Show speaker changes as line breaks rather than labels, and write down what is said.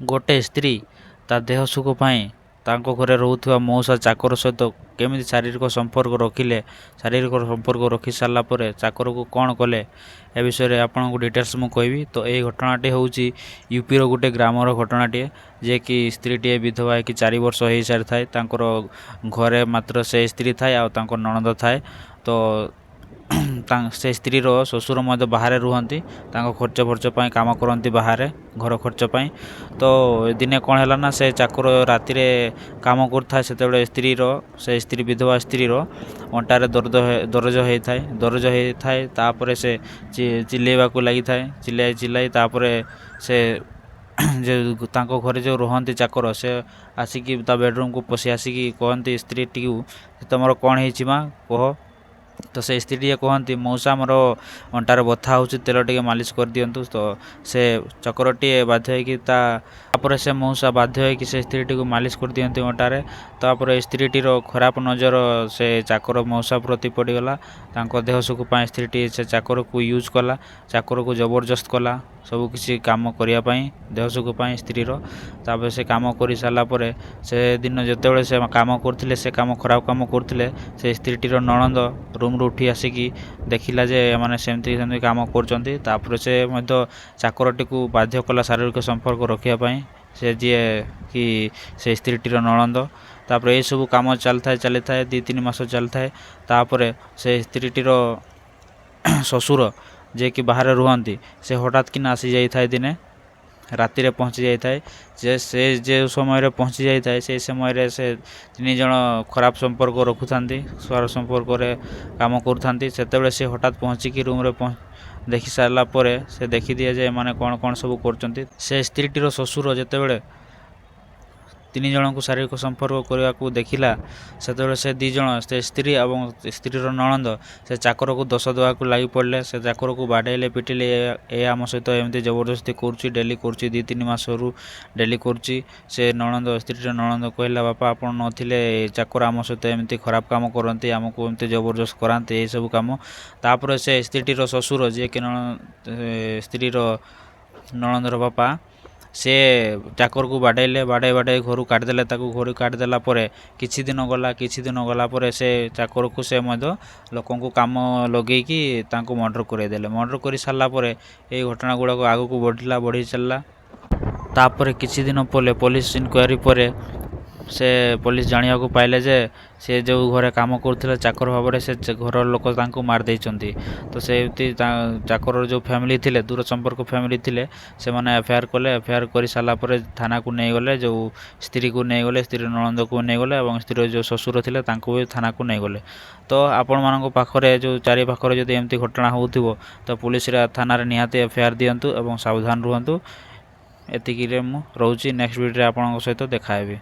गोटे स्त्री ता देह सुख पाई तांको घरे रहुथिबा मौसा चाकर सहित केमिति शारीरिक संपर्क रखिले शारीरिक संपर्क रखि सारा पर चाकर को कौन कले ए विषय आपन को डिटेल्स मु कहबी। तो ये घटनाटी हूँ यूपी रो गोटे ग्रामर घटनाटे जे कि स्त्रीटे विधवा कि 4 वर्ष हो सारी थाए घरे मात्र से स्त्री थाए आ ननद थाए। तो से स्त्री रो ससुर मध्य बाहर रुहंती खर्च फर्च पाई काम करती बाहर घर खर्च पाई। तो दिने कौन है ना से चाकर राति काम करता से स्त्री रो से स्त्री विधवा स्त्री रो अंटार दरज होता है तापर से चिल्लेवा लगी थाए चिल्लाई तापर से जो तांको घरे जो रुहंती चाकर से आसिकी बेडरूम को पशि आसिकी कहती स्त्री टी तुम कौन है माँ कह। तो से स्त्री टे कहती मौसा मोर अंटार बथा हो तेल टे मालिश कर दिंतु। तो से चकरटी बाध्य होपर से मौसा बाध्य हो से स्त्री टी मालिश कर दिंती अंटार। तापर स्त्री टीर खराब नजर से चाकर मौसा प्रति पड़गला देह सुख पाए स्त्री टी से चाकर को यूज कला चाकर को जबरदस्त कला सब किसी काम करने देह सुख पाए स्त्री तापर से काम कर सारापर से दिन जिते से काम करते से काम खराब काम करते से स्त्री टीर ननद रूम उठी आसिकी देखला जे माने सेमती काम कर से चाकरटी को बाध्य कला शारीरिक संपर्क रखापी से जी कि से स्त्री टीर ननद तापर ये सब काम चली था 2-3 मास चली था। तापर से स्त्री टीर ससुर जे कि बाहर रुहंती से हठात कि आसी जाए दिने राति रे पहुँची जाए से जो समय पहुँची जाए से समय से 3 जन खराब संपर्क रखुता स्वार संपर्क काम करते से हठात पहुँचिकी रूम रे देखि सारापर से देखी दिए जे माने कौन कौन सब कर से स्त्री टीर ससुर जिते 3 जन को शारीरिक संपर्क करने को देखला से 2 जन से स्त्री और स्त्री ननद से चाकर को दोष देवा लगी पड़े से चाकर को बाड़े पिटिले ए आम सहित एमती जबरदस्ती कर डेली कर 2-3 मास डेली कर से ननद स्त्री ननद कहला बापा आप नथिले चाकर आम सहित एमती खराब काम करते आमको एमती जबरदस्त कराते ये सब कम। तापर से स्त्री टीर ससुर जी कि स्त्री ननदर बापा से चाकर को बाड़े घर काटिदेले घर काटिदेला किछि दिन गला पर से चाकर को से लोक को काम लगेगी मर्डर करदेले मर्डर कर सारापर ये घटना गुड़ाक आग को बढ़ी चलला। तापर किछि दिन पर पुलिस इनक्वारी पर से पुलिस जानिया को पाइले जे से जो घरे काम करथिले चाकर भाव से घर लोक मार देइचंती। तो से चाकर जो फैमिली थिले दूर संपर्क फैमिली थिले से माने एफआईआर कले एफआईआर कर सारा पर थाना को नहीं गले जो स्त्री को नहीं गले स्त्री ननद को नहीं गले और स्त्री जो ससुर थिले तांको भी थाना को नहीं गले। तो आपण मानक पाखरे जो चारि पाखरे जदि एमती घटना होउथिबो तो पुलिस थाना रे निहाती एफआईआर दियंतु एवं सावधान रुहंतु। एतिकी रे मु रहउची नेक्स्ट वीडियो रे आपन सहित देखाएबी।